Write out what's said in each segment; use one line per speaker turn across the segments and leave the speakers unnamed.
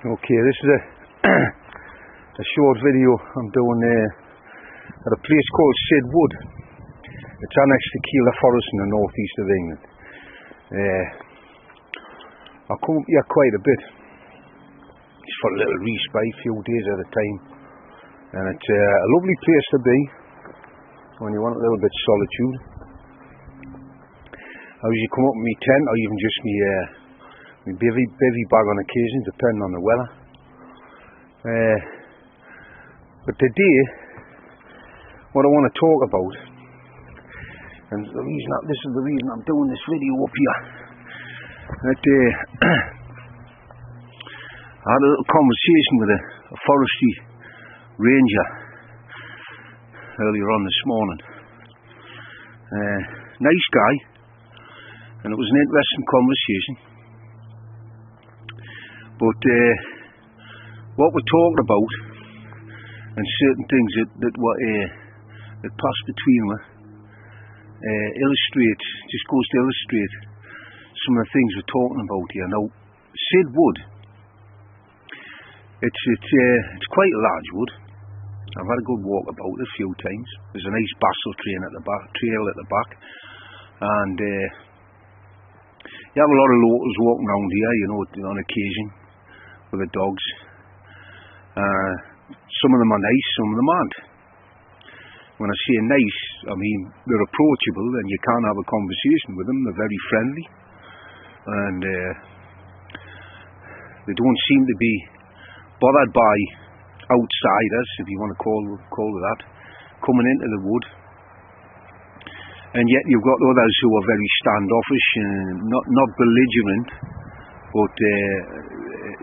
Okay, this is a short video I'm doing at a place called Sidwood. It's annexed to Keeler Forest in the northeast of England. I come up here quite a bit, just for a little respite, a few days at a time, and it's a lovely place to be when you want a little bit of solitude. I usually come up with my tent or even just my bivy bag on occasion, depending on the weather. But today, what I want to talk about, and this is the reason I'm doing this video up here, that I had a little conversation with a forestry ranger earlier on this morning. Nice guy, and it was an interesting conversation. But what we're talking about, and certain things that pass between us, just goes to illustrate some of the things we're talking about here. Now, Sidwood, it's quite a large wood. I've had a good walk about it a few times. There's a nice basil trail at the back, and you have a lot of locals walking around here, on occasion, with the dogs. Some of them are nice, some of them aren't. When I say nice, I mean they're approachable and you can have a conversation with them. They're very friendly, and they don't seem to be bothered by outsiders, if you want to call it that, coming into the wood. And yet you've got others who are very standoffish and not belligerent, but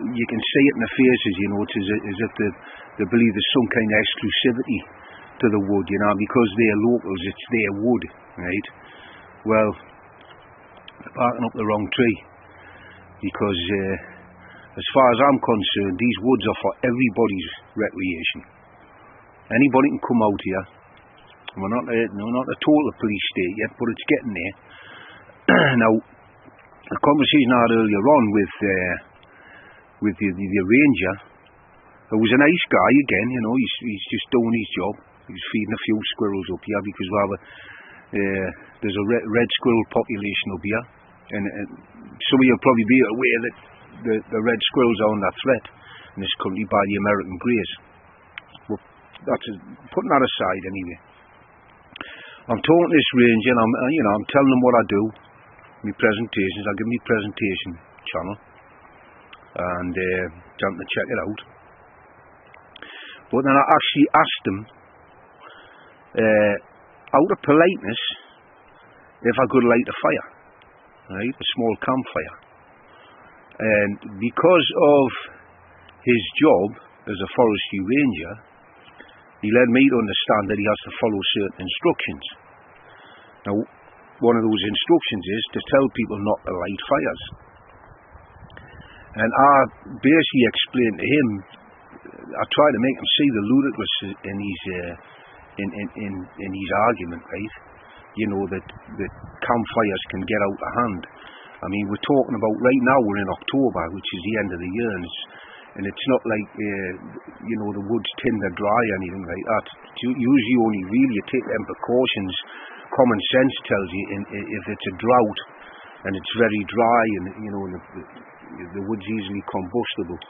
you can see it in their faces, it's as if they believe there's some kind of exclusivity to the wood, because they're locals, it's their wood, right? Well, they're barking up the wrong tree, because as far as I'm concerned, these woods are for everybody's recreation. Anybody can come out here. We're not a total police state yet, but it's getting there. Now, the conversation I had earlier on with the ranger, who was a nice guy again, he's just doing his job. He's feeding a few squirrels up here because there's a red squirrel population up here, and some of you'll probably be aware that the red squirrels are under threat in this country by the American greys. Well, putting that aside anyway. I'm talking to this ranger, and I'm telling him what I do, my presentations. I give my presentation channel, and tell him to check it out. But then I actually asked him, out of politeness, if I could light a fire, right, a small campfire. And because of his job as a forestry ranger, he led me to understand that he has to follow certain instructions. Now, one of those instructions is to tell people not to light fires. And I basically explained to him, I tried to make him see the ludicrous in his argument, right? That campfires can get out of hand. I mean, we're talking about, right now we're in October, which is the end of the year, and it's not like, the woods tinder dry or anything like that. Usually only really you take them precautions. Common sense tells you if it's a drought and it's very dry and, the wood's easily combustible.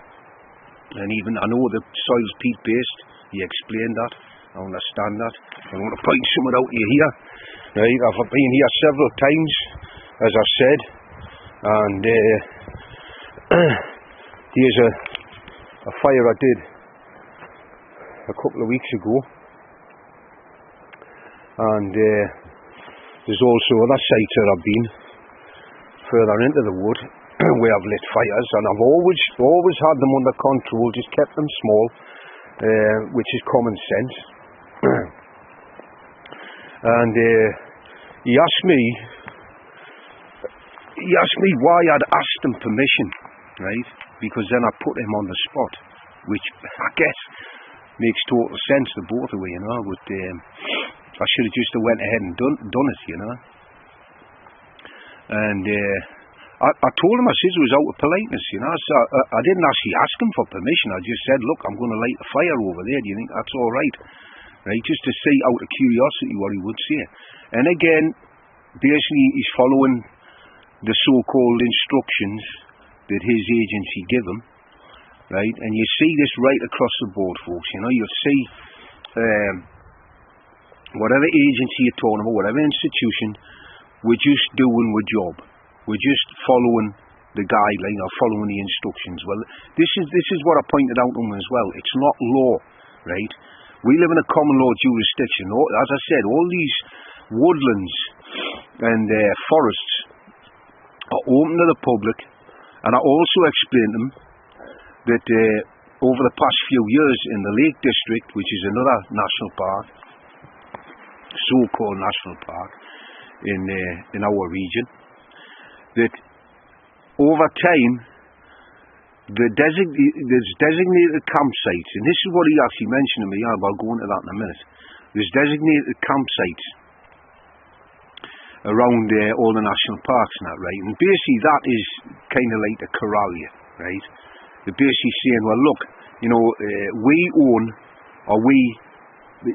And even, I know the soil's peat-based, he explained that, I understand that. I want to point something out here, right? I've been here several times, as I said, and here's a fire I did a couple of weeks ago, and there's also other sites that I've been further into the wood where I've lit fires, and I've always had them under control, just kept them small, which is common sense. And he asked me why I'd asked him permission, right? Because then I put him on the spot, which I guess makes total sense to both of you, but I should have just went ahead and done it, And I told him, I said it was out of politeness, you know. So I didn't actually ask him for permission. I just said, look, I'm going to light a fire over there. Do you think that's all right? Right, just to see out of curiosity what he would say. And again, basically he's following the so-called instructions that his agency give him, right? And you see this right across the board, folks. You know, you'll see whatever agency you're talking about, whatever institution, we're just doing our job. We're just following the guideline or following the instructions. Well, this is what I pointed out to him as well. It's not law, right? We live in a common law jurisdiction. As I said, all these woodlands and forests are open to the public, and I also explained to them that over the past few years in the Lake District, which is another national park, so-called national park in our region, that over time there's designated campsites, and this is what he actually mentioned to me. I'll go into that in a minute. There's designated campsites around all the national parks and that, right? And basically that is kind of like a corral, right? They're basically saying, well, look, you know, we own, or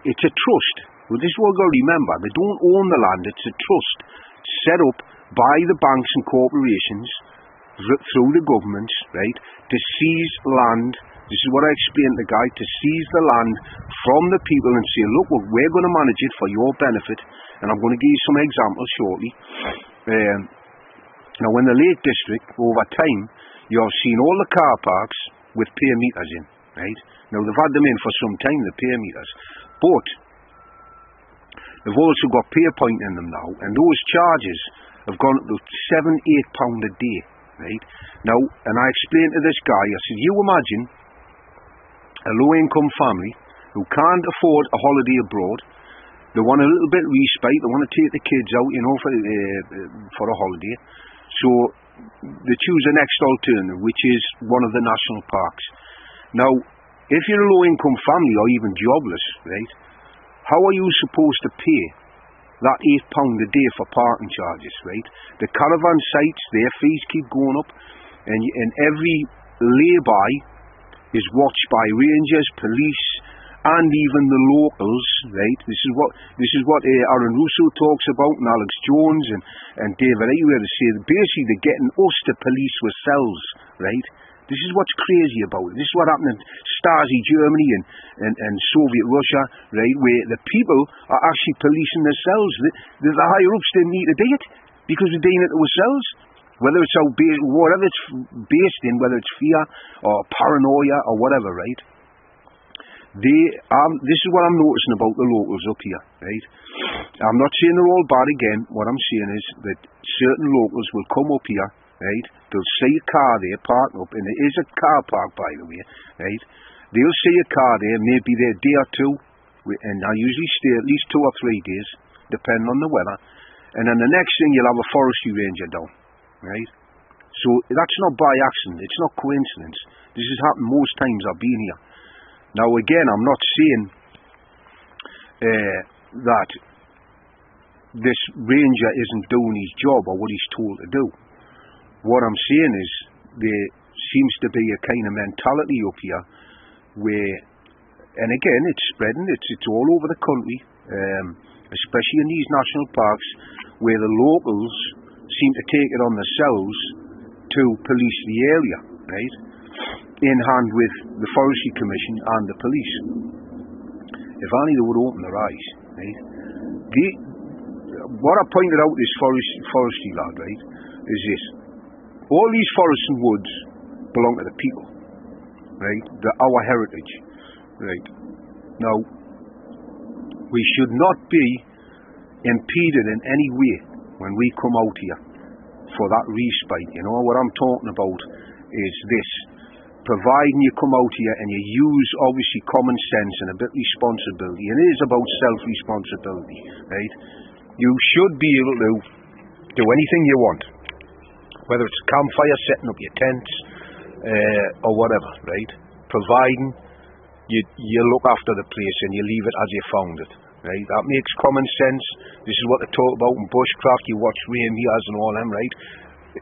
it's a trust. Well, this is what we've got to remember. They don't own the land, it's a trust set up by the banks and corporations through the governments, right, to seize land. This is what I explained to the guy, to seize the land from the people and say, look, well, we're going to manage it for your benefit. And I'm going to give you some examples shortly. Now, in the Lake District, over time, you have seen all the car parks with pay meters in, right? Now, they've had them in for some time, the pay meters. But they've also got pay point in them now, and those charges have gone up to £7-8 a day, right? Now, and I explained to this guy, I said, you imagine a low-income family who can't afford a holiday abroad. They want a little bit of respite, they want to take the kids out, you know, for a holiday. So they choose the next alternative, which is one of the national parks. Now, if you're a low-income family or even jobless, right, how are you supposed to pay that £8 a day for parking charges, right? The caravan sites, their fees keep going up, and every lay-by is watched by rangers, police, and even the locals, right? This is what Aaron Russo talks about, and Alex Jones and David Aywer. They say basically they're getting us to police ourselves, right? This is what's crazy about it. This is what happened in Stasi Germany and Soviet Russia, right? Where the people are actually policing themselves. The higher ups didn't need to do it because they're doing it to ourselves. Whether it's whatever it's based in, whether it's fear or paranoia or whatever, right? This is what I'm noticing about the locals up here, right? I'm not saying they're all bad again. What I'm saying is that certain locals will come up here, right? They'll see a car there parked up, and it is a car park, by the way, right? They'll see a car there, maybe there a day or two, and I usually stay at least 2 or 3 days, depending on the weather. And then the next thing, you'll have a forestry ranger down, right? So that's not by accident. It's not coincidence. This has happened most times I've been here. Now again, I'm not saying that this ranger isn't doing his job or what he's told to do. What I'm saying is there seems to be a kind of mentality up here where, and again, it's spreading, it's all over the country, especially in these national parks, where the locals seem to take it on themselves to police the area, right? In hand with the Forestry Commission and the police. If only they would open their eyes, right? What I pointed out this forestry lad, right, is this. All these forests and woods belong to the people, right? They're our heritage, right? Now, we should not be impeded in any way when we come out here for that respite. You know, what I'm talking about is this. Providing you come out here and you use, obviously, common sense and a bit of responsibility, and it is about self-responsibility, right? You should be able to do anything you want, whether it's a campfire, setting up your tents, or whatever, right? Providing you look after the place and you leave it as you found it, right? That makes common sense. This is what they talk about in bushcraft. You watch reindeers and all them, right?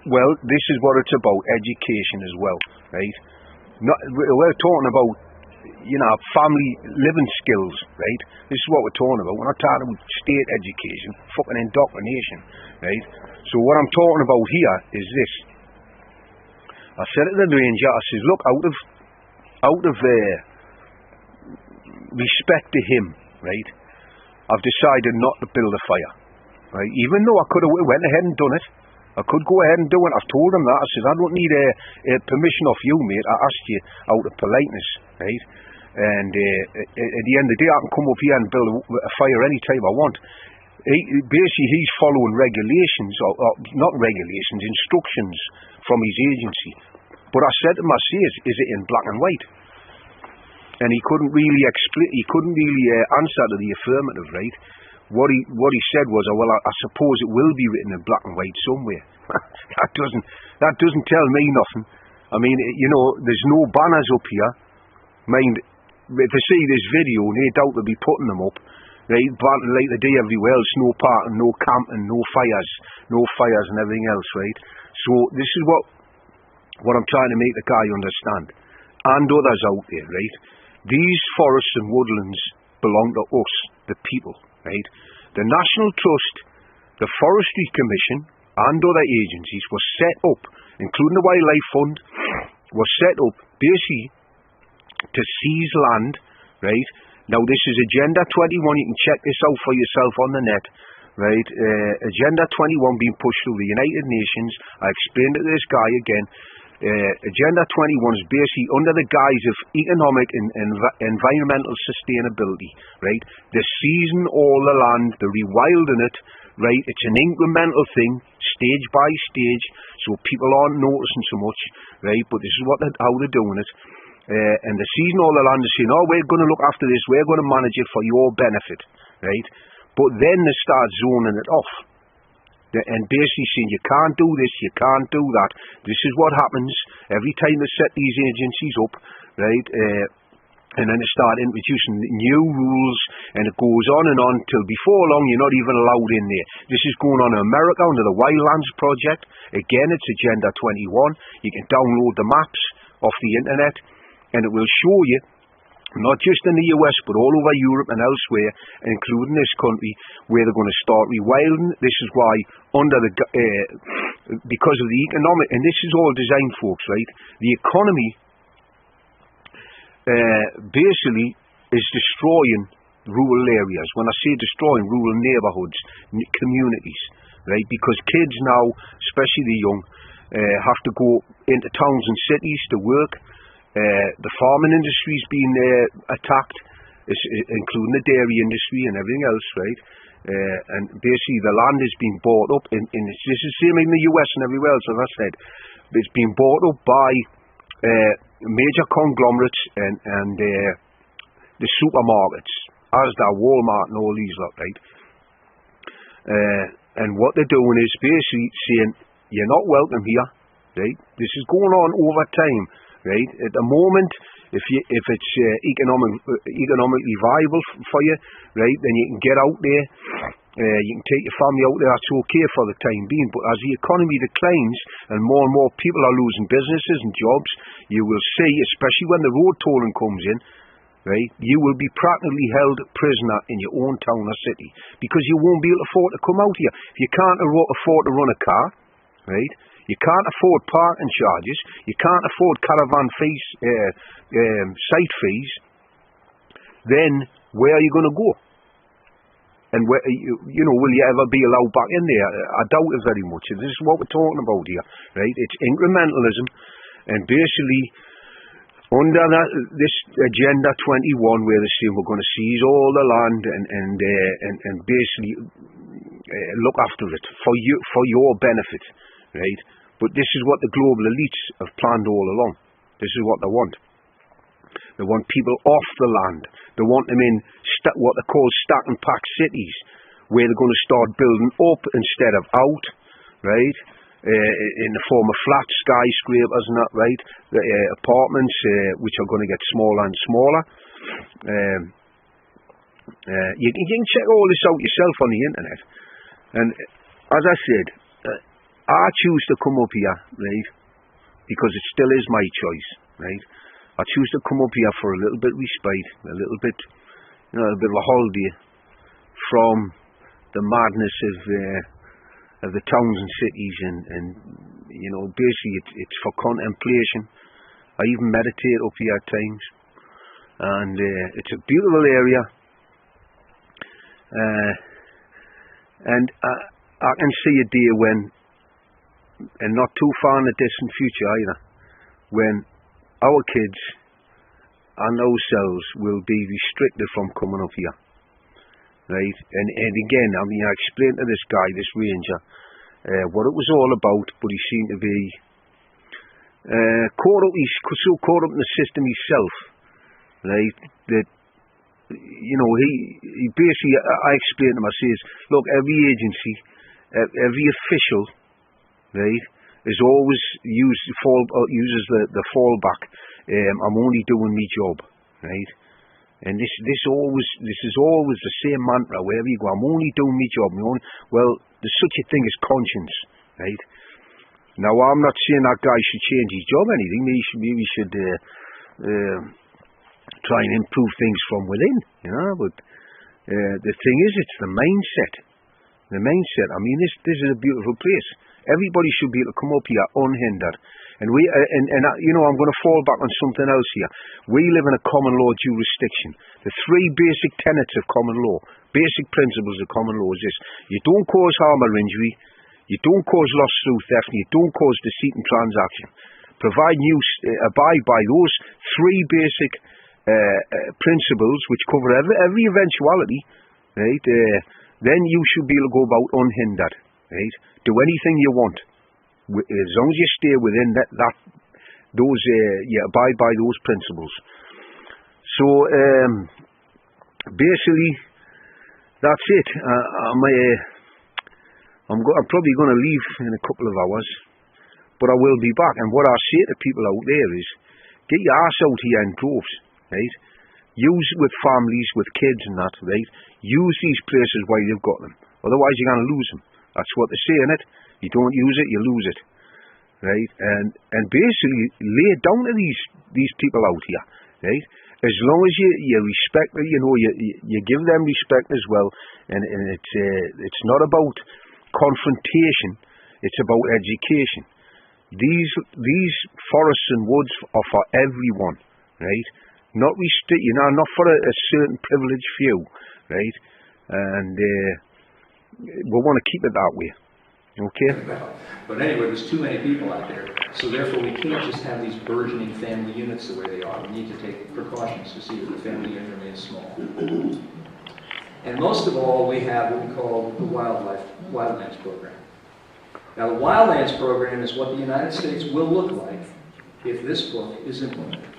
Well, this is what it's about, education as well, right? We're talking about, family living skills, right? This is what we're talking about. We're not talking about state education, fucking indoctrination, right? So what I'm talking about here is this. I said to the ranger, I says, look, out of respect to him, right, I've decided not to build a fire, right? Even though I could have went ahead and done it. I could go ahead and do it. I've told him that. I says, I don't need permission off you, mate. I asked you out of politeness, right? And at the end of the day, I can come up here and build a fire anytime I want. Basically, he's following regulations, or not regulations, instructions from his agency. But I said to him, is it in black and white? And he couldn't really answer to the affirmative, right? What he said was, well, I suppose it will be written in black and white somewhere. that doesn't tell me nothing. I mean, there's no banners up here. Mind, if I see this video, no doubt they'll be putting them up, right? But like they do everywhere else, no parking, no camping, no fires and everything else, right? So this is what I'm trying to make the guy understand, and others out there, right? These forests and woodlands belong to us, the people, right? The National Trust, the Forestry Commission, and other agencies were set up, including the Wildlife Fund, was set up basically to seize land, right? Now this is Agenda 21, you can check this out for yourself on the net, right? Agenda 21 being pushed through the United Nations. I explained it to this guy again. Agenda 21 is basically under the guise of economic and environmental sustainability, right? They're seizing all the land, they're rewilding it, right? It's an incremental thing, stage by stage, so people aren't noticing so much, right? But this is how they're doing it. And they're seizing all the land and saying, oh, we're going to look after this, we're going to manage it for your benefit, right? But then they start zoning it off. And basically saying, you can't do this, you can't do that. This is what happens every time they set these agencies up, right? And then they start introducing new rules, and it goes on and on till before long you're not even allowed in there. This is going on in America under the Wildlands Project. Again, it's Agenda 21. You can download the maps off the internet, and it will show you, not just in the US, but all over Europe and elsewhere, including this country, where they're going to start rewilding. This is why, because of the economic, and this is all designed, folks, right? The economy basically is destroying rural areas. When I say destroying, rural neighbourhoods, communities, right? Because kids now, especially the young, have to go into towns and cities to work. The farming industry's been attacked, including the dairy industry and everything else, right? And basically the land is being bought up, this is the same in the US and everywhere else, as I said. It's been bought up by major conglomerates and the supermarkets, Asda, Walmart and all these lot, right? And what they're doing is basically saying, you're not welcome here, right? This is going on over time. Right? At the moment, if it's economically viable for you, right, then you can get out there, you can take your family out there, that's okay for the time being. But as the economy declines and more people are losing businesses and jobs, you will see, especially when the road tolling comes in, right, you will be practically held prisoner in your own town or city, because you won't be able to afford to come out here. If you can't afford to run a car, right, you can't afford parking charges, you can't afford caravan fees, site fees, then where are you going to go? And where, will you ever be allowed back in there? I doubt it very much. This is what we're talking about here, right? It's incrementalism, and basically under this Agenda 21, where they say we're going to seize all the land and basically look after it for your benefit, right? But this is what the global elites have planned all along. This is what they want. They want people off the land. They want them in what they call stack and pack cities, where they're going to start building up instead of out, right? In the form of flat skyscrapers and that, right? The apartments, which are going to get smaller and smaller. You can check all this out yourself on the internet. And as I said, I choose to come up here, right, because it still is my choice, right. I choose to come up here for a little bit of respite, a little bit, you know, a bit of a holiday from the madness of the towns and cities, and you know, basically it's for contemplation. I even meditate up here at times, and it's a beautiful area, and I can see a day when, and not too far in the distant future either, when our kids and ourselves will be restricted from coming up here, right? And again, I mean, I explained to this guy, this ranger, what it was all about, but he seemed to be he's so caught up in the system himself, right, that, you know, he basically, I explained to him, I says, look, every agency, every official, right, is always uses the fallback. I'm only doing my job, right? And this is always the same mantra wherever you go. I'm only doing my job. Well, there's such a thing as conscience, right? Now, I'm not saying that guy should change his job or anything. Maybe he should try and improve things from within, you know. But the thing is, it's the mindset. The mindset. I mean, this is a beautiful place. Everybody should be able to come up here unhindered. And you know, I'm going to fall back on something else here. We live in a common law jurisdiction. The three basic tenets of common law, basic principles of common law is this: you don't cause harm or injury, you don't cause loss through theft, and you don't cause deceit in transaction. Abide by those three basic principles, which cover every eventuality, right? Then you should be able to go about unhindered, right? Do anything you want, as long as you stay within those, you abide by those principles. So basically, that's it. I'm probably going to leave in a couple of hours, but I will be back. And what I say to people out there is, get your ass out here in droves, right? Use with families, with kids and that, right? Use these places while you've got them. Otherwise, you're going to lose them. That's what they say, innit? You don't use it, you lose it, right? And basically, lay it down to these people out here, right? As long as you respect, you know, you give them respect as well, and it's not about confrontation, it's about education. These forests and woods are for everyone, right? Not for a certain privileged few, right? And we want to keep it that way. Okay.
But anyway, there's too many people out there, so therefore we can't just have these burgeoning family units the way they are. We need to take precautions to see that the family unit remains small. And most of all, we have what we call the Wildlands program. Now, the Wildlands program is what the United States will look like if this book is implemented.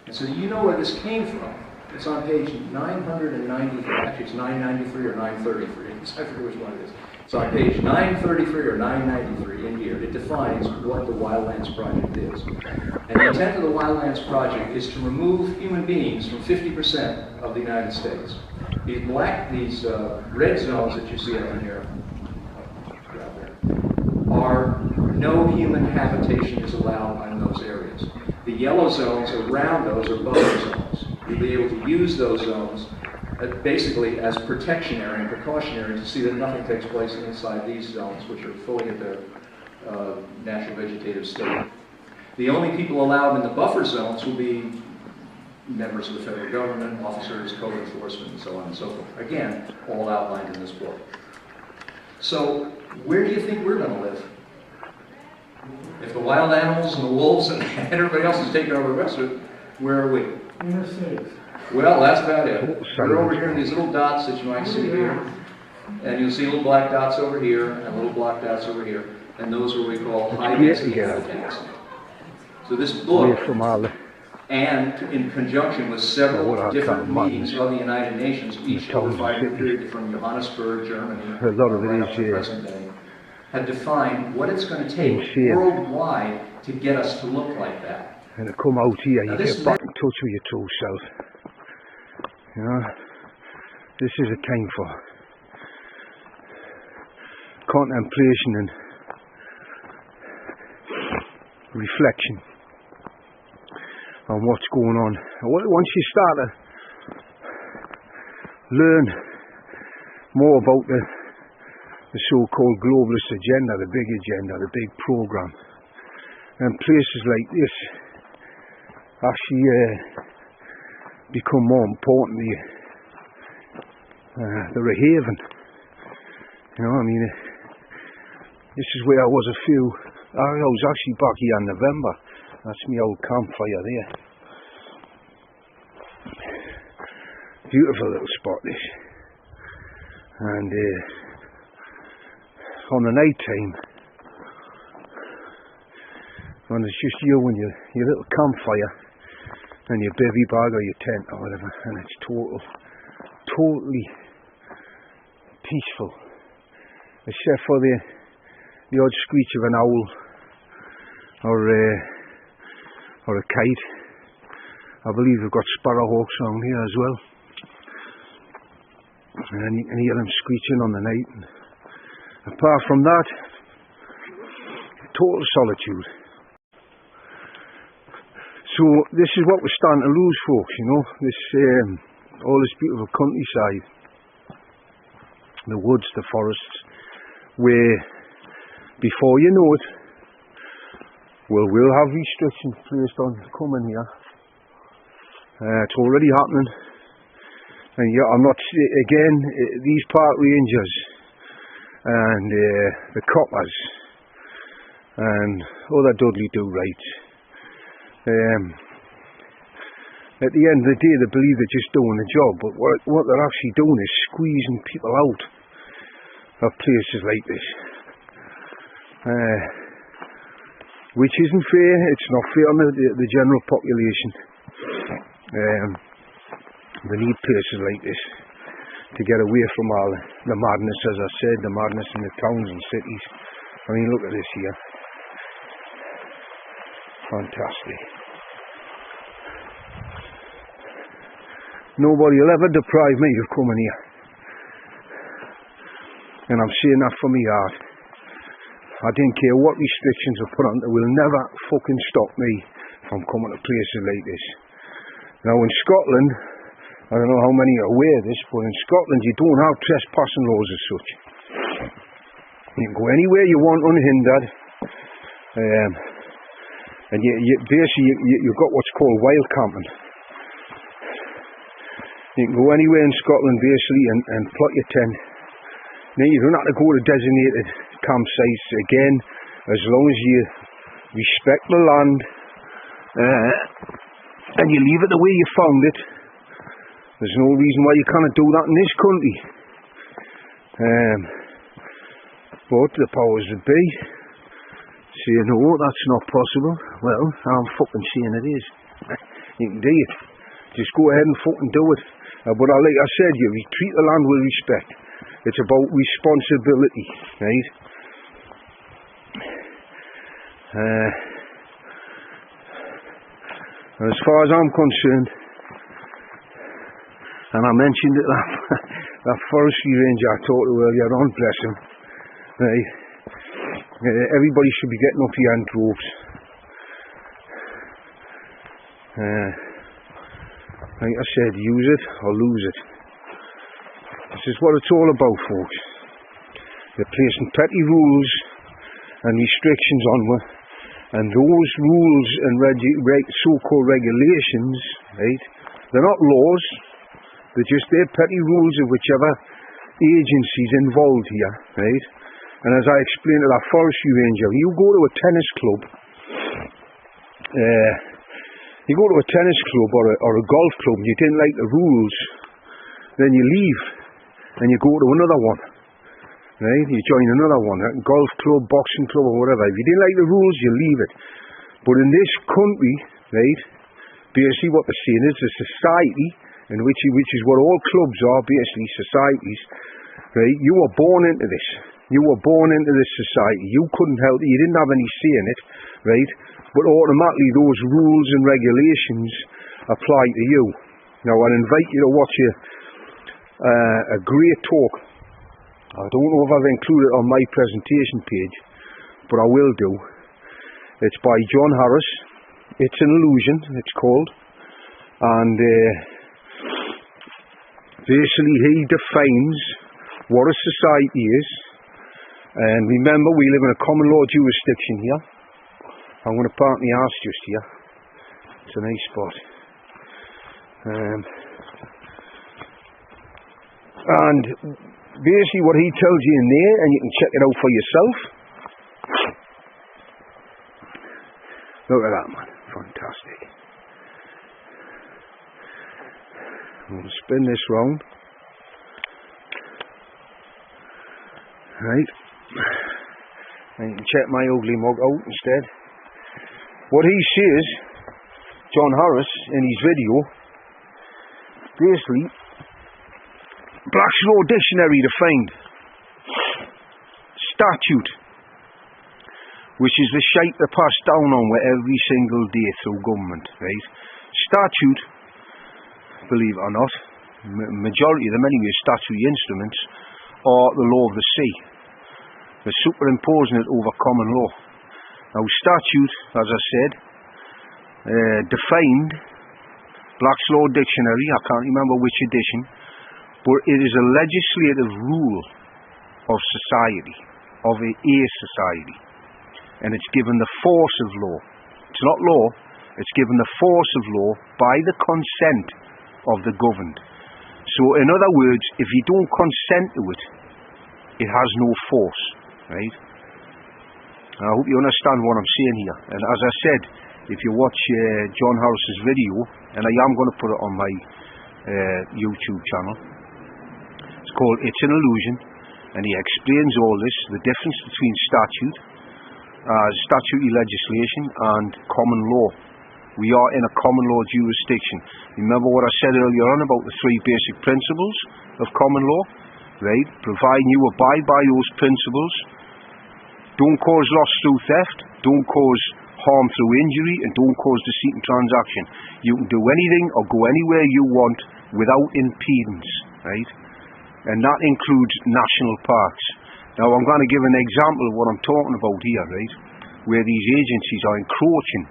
And so you know where this came from. It's on page 993. Actually, it's 993 or 933. I forget which one it is. It's on page 933 or 993 in here. It defines what the Wildlands Project is. And the intent of the Wildlands Project is to remove human beings from 50% of the United States. These red zones that you see up in here are no human habitation is allowed in those areas. The yellow zones around those are buffer zones. You'll be able to use those zones basically as protectionary and precautionary to see that nothing takes place inside these zones, which are fully at their natural vegetative state. The only people allowed in the buffer zones will be members of the federal government, officers, code enforcement, and so on and so forth. Again, all outlined in this book. So, where do you think we're going to live? If the wild animals and the wolves and everybody else is taking over the rest of it, where are we?
In the cities.
Well, that's about it. We're over here in these little dots that you might see here. And you'll see little black dots over here and little black dots over here. And those are what we call high-density habitats. So this book, and in conjunction with several different meetings of the United Nations, each over a 5-year period from Johannesburg, Germany, right up to present day, have defined what it's going to take worldwide to get us to look like that.
And to come out here, you get back in touch with your true self. You know, this is a time for contemplation and reflection on what's going on. Once you start to learn more about the so-called globalist agenda, the big program, and places like this actually become more important to you. They're a haven. You know, I mean, this is where I was I was actually back here in November. That's my old campfire there. Beautiful little spot this. And on the night time, when it's just you and your little campfire and your bivy bag or your tent or whatever, and it's totally peaceful, except for the odd screech of an owl or a kite. I believe we've got sparrowhawks around here as well, and you can hear them screeching on the night. And apart from that, total solitude. So this is what we're starting to lose, folks, you know, this all this beautiful countryside, the woods, the forests, where before you know it, we'll have restrictions placed on coming here. It's already happening. And yeah, I'm not, again, these park rangers and the coppers and other Dudley do-rights, at the end of the day they believe they're just doing the job, but what they're actually doing is squeezing people out of places like this, which isn't fair. It's not fair on the general population. They need places like this to get away from all the madness, as I said, the madness in the towns and cities. I mean, look at this here. Fantastic. Nobody will ever deprive me of coming here. And I'm saying that from my heart. I didn't care what restrictions were put on, it will never fucking stop me from coming to places like this. Now in Scotland, I don't know how many are aware of this, but in Scotland you don't have trespassing laws as such. You can go anywhere you want unhindered. And basically you've got what's called wild camping. You can go anywhere in Scotland basically and plot your tent. Now you don't have to go to designated campsites again, as long as you respect the land and you leave it the way you found it. There's no reason why you can't do that in this country. But the powers that be say no, that's not possible. Well, I'm fucking saying it is. You can do it. Just go ahead and fucking do it. But like I said, you treat the land with respect. It's about responsibility, right? As far as I'm concerned, and I mentioned it, that forestry ranger I talked to earlier on, bless him, right? Everybody should be getting up here in droves. Like I said, use it or lose it. This is what it's all about, folks. They're placing petty rules and restrictions on me, and those rules and so-called regulations, right, they're not laws, they're just their petty rules of whichever agency's involved here, right? And as I explained to that forestry ranger, you go to a tennis club, or a golf club and you didn't like the rules, then you leave and you go to another one, right? You join another one, a golf club, boxing club or whatever. If you didn't like the rules, you leave it. But in this country, right, basically what they're saying is a society, in which is what all clubs are, basically societies, right? You were born into this. You were born into this society. You couldn't help it. You didn't have any say in it, right? But automatically those rules and regulations apply to you. Now I invite you to watch a great talk. I don't know if I've included it on my presentation page, but I will do. It's by John Harris. It's an Illusion, it's called. And basically he defines what a society is. And remember, we live in a common law jurisdiction here. I'm going to park my arse just here. It's a nice spot. And basically what he tells you in there, and you can check it out for yourself. Look at that, man. Fantastic. I'm going to spin this round. Right. And you can check my ugly mug out instead. What he says, John Harris, in his video, basically, Black's Law Dictionary defined statute, which is the shape they pass down on with every single day through government, right? Statute, believe it or not, majority of them anyway, statutory instruments, are the law of the sea. They're superimposing it over common law. Now statute, as I said, defined, Black's Law Dictionary, I can't remember which edition, but it is a legislative rule of society, of a society. And it's given the force of law. It's not law, it's given the force of law by the consent of the governed. So in other words, if you don't consent to it, it has no force, right? I hope you understand what I'm saying here. And as I said, if you watch John Harris's video, and I am going to put it on my YouTube channel, it's called It's an Illusion, and he explains all this, the difference between statute, statutory legislation, and common law. We are in a common law jurisdiction. Remember what I said earlier on about the three basic principles of common law, right? Providing you abide by those principles, don't cause loss through theft, don't cause harm through injury, and don't cause deceit in transaction. You can do anything or go anywhere you want without impedance, right? And that includes national parks. Now I'm going to give an example of what I'm talking about here, right? Where these agencies are encroaching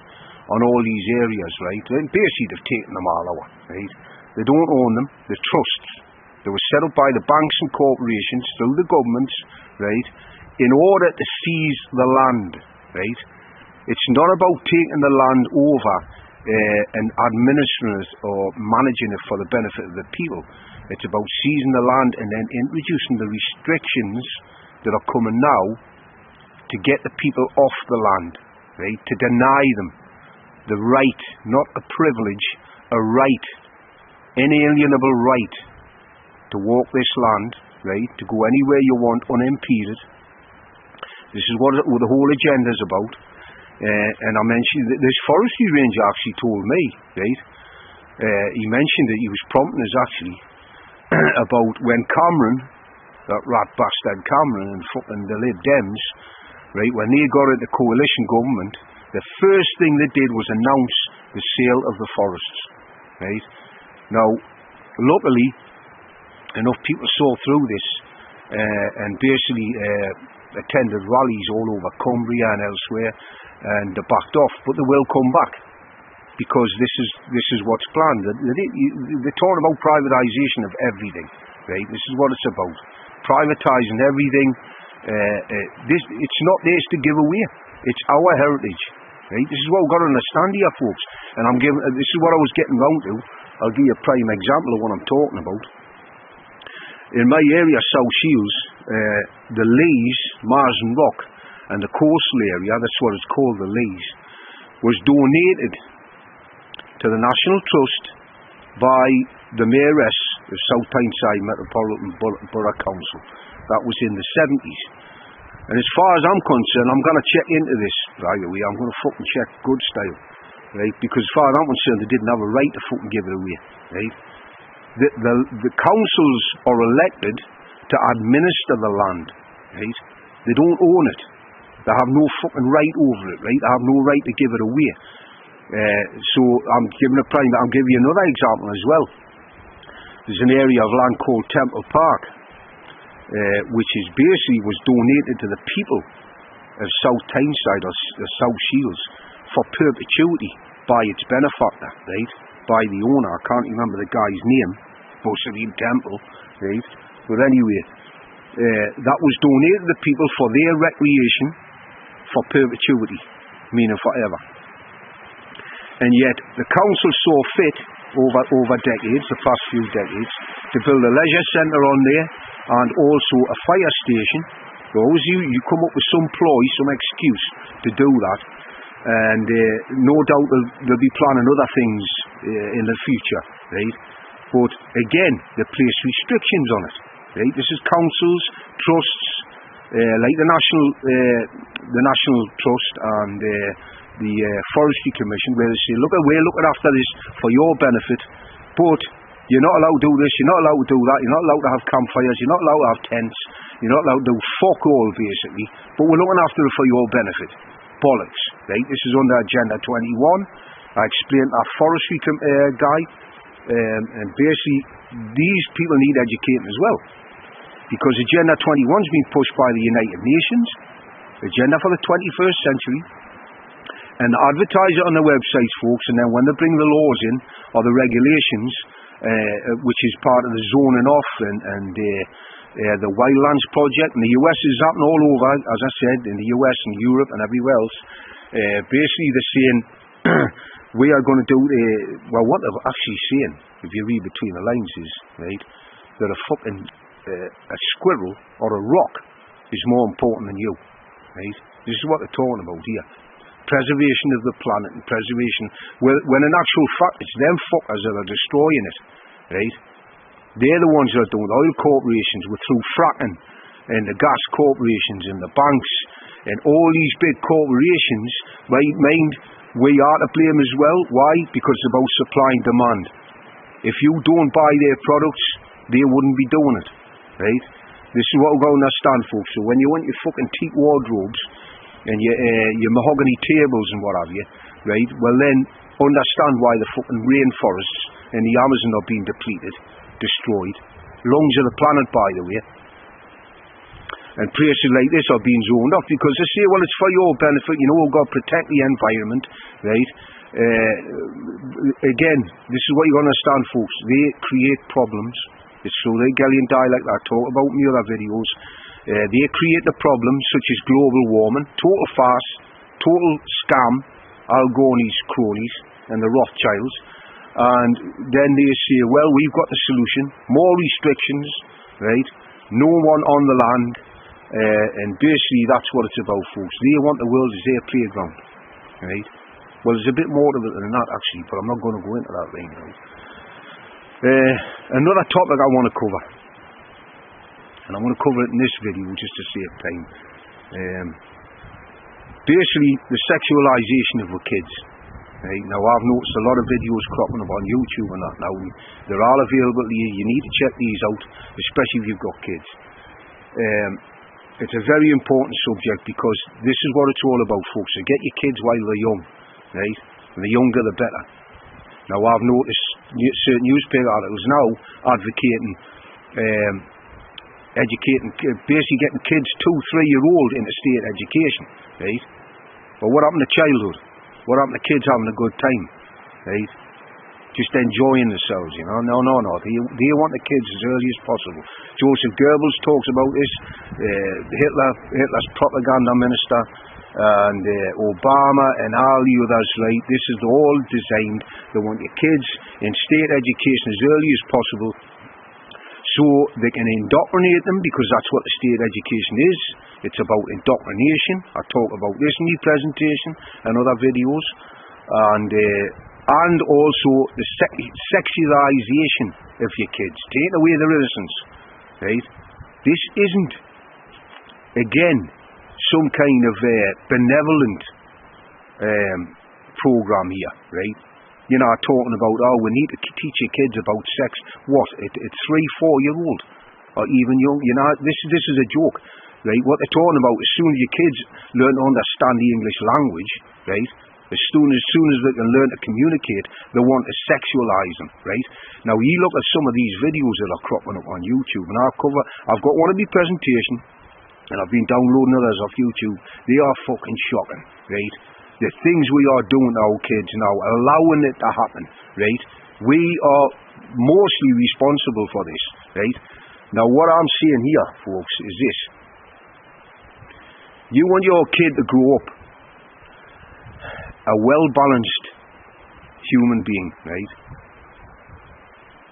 on all these areas, right? And basically they've taken them all over, right? They don't own them, they're trusts. They were set up by the banks and corporations through the governments, right? In order to seize the land, right? It's not about taking the land over and administering it or managing it for the benefit of the people. It's about seizing the land and then introducing the restrictions that are coming now to get the people off the land, right? To deny them the right, not a privilege, a right, inalienable right to walk this land, right? To go anywhere you want unimpeded. This is what the whole agenda is about. And I mentioned that this forestry ranger actually told me, right? He mentioned that he was prompting us actually about when Cameron, that rat bastard Cameron and fucking the Lib Dems, right, when they got into coalition government, the first thing they did was announce the sale of the forests, right? Now, luckily, enough people saw through this and basically attended rallies all over Cumbria and elsewhere, and they backed off, but they will come back because this is what's planned. They're talking about privatisation of everything, right? This is what it's about, privatising everything. It's not theirs to give away. It's our heritage, right? This is what we've got to understand here, folks. And this is what I was getting round to. I'll give you a prime example of what I'm talking about. In my area, South Shields, the Lees, Mars and Rock, and the coastal area, that's what it's called, the Lees, was donated to the National Trust by the Mayoress of South Tyneside Metropolitan Borough Council. That was in the 70s. And as far as I'm concerned, I'm going to check into this right away. I'm going to fucking check good style, right? Because as far as I'm concerned, they didn't have a right to fucking give it away, right? The councils are elected to administer the land, right? They don't own it. They have no fucking right over it, right? They have no right to give it away. So I'm giving I'll give you another example as well. There's an area of land called Temple Park, which is basically was donated to the people of South Tyneside or South Shields for perpetuity by its benefactor, right? By the owner. I can't remember the guy's name, Bosalim Temple, right? But anyway, that was donated to the people for their recreation for perpetuity, meaning forever. And yet the council saw fit over decades, the past few decades, to build a leisure centre on there and also a fire station. So always you come up with some ploy, some excuse to do that, and no doubt they'll be planning other things in the future, right? But again, they place restrictions on it, right? This is councils, trusts, like the National Trust and the Forestry Commission, where they say, look, we're looking after this for your benefit, but you're not allowed to do this, you're not allowed to do that, you're not allowed to have campfires, you're not allowed to have tents, you're not allowed to do fuck all, basically, but we're looking after it for your benefit. Bollocks, right? This is under Agenda 21. I explained that forestry guy, and basically these people need educating as well, because Agenda 21 has been pushed by the United Nations, Agenda for the 21st century, and they advertise it on their websites, folks, and then when they bring the laws in, or the regulations, which is part of the zoning off and the Wildlands Project, and the US is happening all over, as I said, in the US and Europe and everywhere else. Basically they're saying, we are going to do, well, what they're actually saying, if you read between the lines, is, right, that a fucking, a squirrel or a rock is more important than you, right? This is what they're talking about here. Preservation of the planet and preservation, when in actual fact it's them fuckers that are destroying it, right? They're the ones that are doing it. Oil corporations with through fracking, and the gas corporations and the banks and all these big corporations, right, mind, we are to blame as well. Why? Because it's about supply and demand. If you don't buy their products, they wouldn't be doing it, right? This is what we're going to understand, folks. So when you want your fucking teak wardrobes and your mahogany tables and what have you, right, well then understand why the fucking rainforests and the Amazon are being depleted, destroyed. Lungs of the planet, by the way. And places like this are being zoned off because they say, well, it's for your benefit, you know, we've got to protect the environment, right? Again, this is what you're going to understand, folks. They create problems. It's through the Hegelian dialect that I talk about in the other videos. They create the problems such as global warming, total farce, total scam, Al Gore's cronies and the Rothschilds. And then they say, well, we've got the solution, more restrictions, right? No one on the land. And basically that's what it's about, folks. They want the world as their playground, right? Well, there's a bit more to it than that, actually, but I'm not going to go into that right now. Another topic I want to cover, and I'm going to cover it in this video just to save time. Basically, the sexualisation of the kids. Right? Now, I've noticed a lot of videos cropping up on YouTube and that now. They're all available to you. You need to check these out, especially if you've got kids. It's a very important subject because this is what it's all about, folks. So get your kids while they're young, right? And the younger the better. Now I've noticed certain newspaper articles now advocating educating, basically getting kids 2-3-year-old into state education, right? But what happened to childhood? What happened to kids having a good time, right? Just enjoying themselves, you know? No. They want the kids as early as possible. Joseph Goebbels talks about this, Hitler's propaganda minister, and Obama and all the others, right? This is all designed. They want your kids in state education as early as possible so they can indoctrinate them, because that's what the state education is. It's about indoctrination. I talk about this in my presentation and other videos. And also the sexualisation of your kids, taking away their innocence, right? This isn't, again, some kind of benevolent program here, right? You know, talking about, oh, we need to teach your kids about sex. What? It's 3-4-year-old, or even young. You know, this is a joke, right? What they're talking about, as soon as your kids learn to understand the English language, right? As soon as they can learn to communicate, they want to sexualise them, right? Now, you look at some of these videos that are cropping up on YouTube, and I've got one of my presentation and I've been downloading others off YouTube, they are fucking shocking, right? The things we are doing to our kids now, allowing it to happen, right? We are mostly responsible for this, right? Now what I'm saying here, folks, is this. You want your kid to grow up a well-balanced human being, right?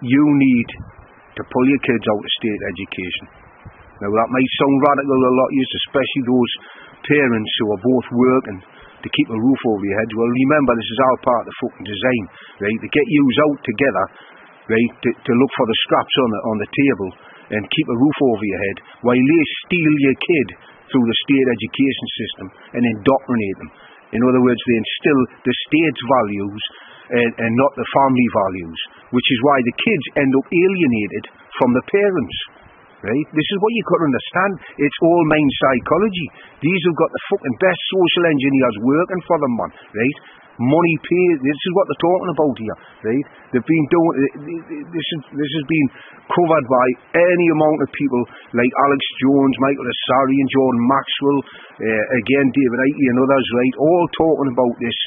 You need to pull your kids out of state education. Now that might sound radical to a lot of you, especially those parents who are both working to keep a roof over your head. Well, remember, this is all part of the fucking design, right? To get you out together, right, to look for the scraps on the table and keep a roof over your head while they steal your kid through the state education system and indoctrinate them. In other words, they instill the state's values and not the family values, which is why the kids end up alienated from the parents. Right? This is what you got to understand. It's all mind psychology. These have got the fucking best social engineers working for them, man. Right? Money paid. This is what they're talking about here. Right? They've been doing this has been covered by any amount of people like Alex Jones, Michael Asari, and Jordan Maxwell, again David Icke and others. Right? All talking about this.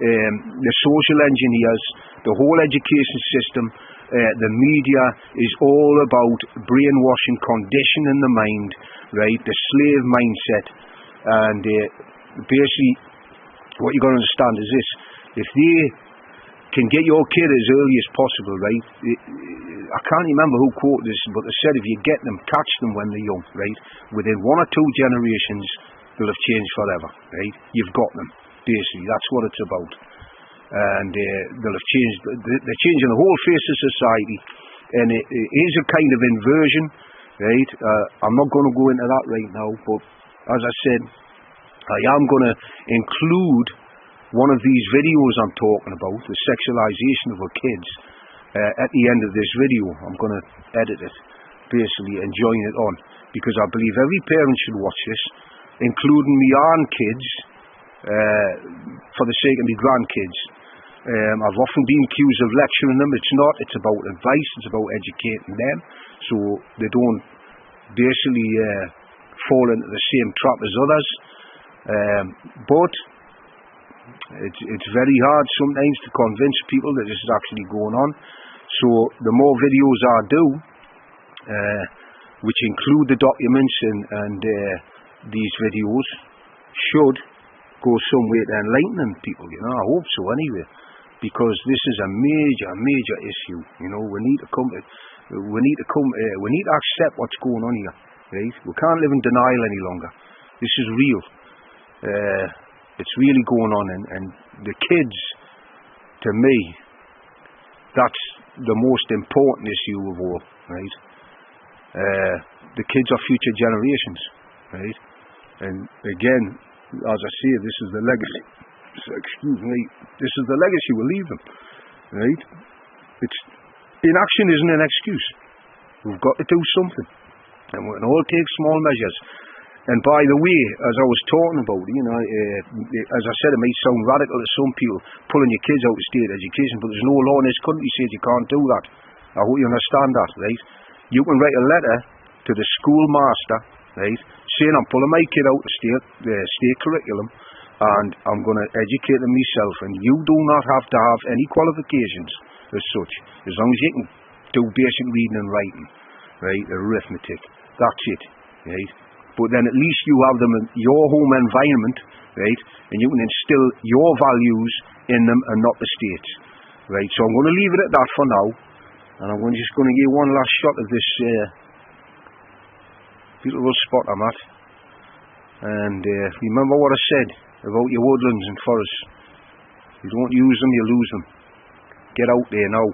The social engineers, the whole education system. The media is all about brainwashing, conditioning the mind, right? The slave mindset. And basically, what you've got to understand is this. If they can get your kid as early as possible, right? I can't remember who quoted this, but they said if you get them, catch them when they're young, right? Within 1 or 2 generations, they'll have changed forever, right? You've got them, basically. That's what it's about. And they'll have changed. They're changing the whole face of society, and it is a kind of inversion, right? I'm not going to go into that right now, but as I said, I am going to include one of these videos I'm talking about, the sexualization of our kids, at the end of this video. I'm going to edit it, basically, and join it on, because I believe every parent should watch this, including my own kids, for the sake of my grandkids. I've often been accused of lecturing them. It's not. It's about advice. It's about educating them so they don't basically fall into the same trap as others. But it's very hard sometimes to convince people that this is actually going on. So the more videos I do, which include the documents and these videos, should go some way to enlightening people. You know, I hope so anyway. Because this is a major issue. You know, we need to accept what's going on here, right? We can't live in denial any longer. This is real. It's really going on, and the kids, to me, that's the most important issue of all, right? The kids are future generations, right? And again, as I say, this is the legacy. Excuse me, this is the legacy we leave them, right? It's inaction isn't an excuse. We've got to do something, and we can all take small measures. And by the way, as I was talking about, you know, as I said, it might sound radical to some people, pulling your kids out of state education, but there's no law in this country says you can't do that. I hope you understand that, right? You can write a letter to the schoolmaster, right, saying I'm pulling my kid out of state curriculum, and I'm going to educate them myself, and you do not have to have any qualifications as such, as long as you can do basic reading and writing, right, arithmetic, that's it, right? But then at least you have them in your home environment, right, and you can instill your values in them and not the state's, right? So I'm going to leave it at that for now, and I'm just going to give one last shot of this beautiful spot I'm at, and remember what I said about your woodlands and forests. You don't use them, you lose them. Get out there now.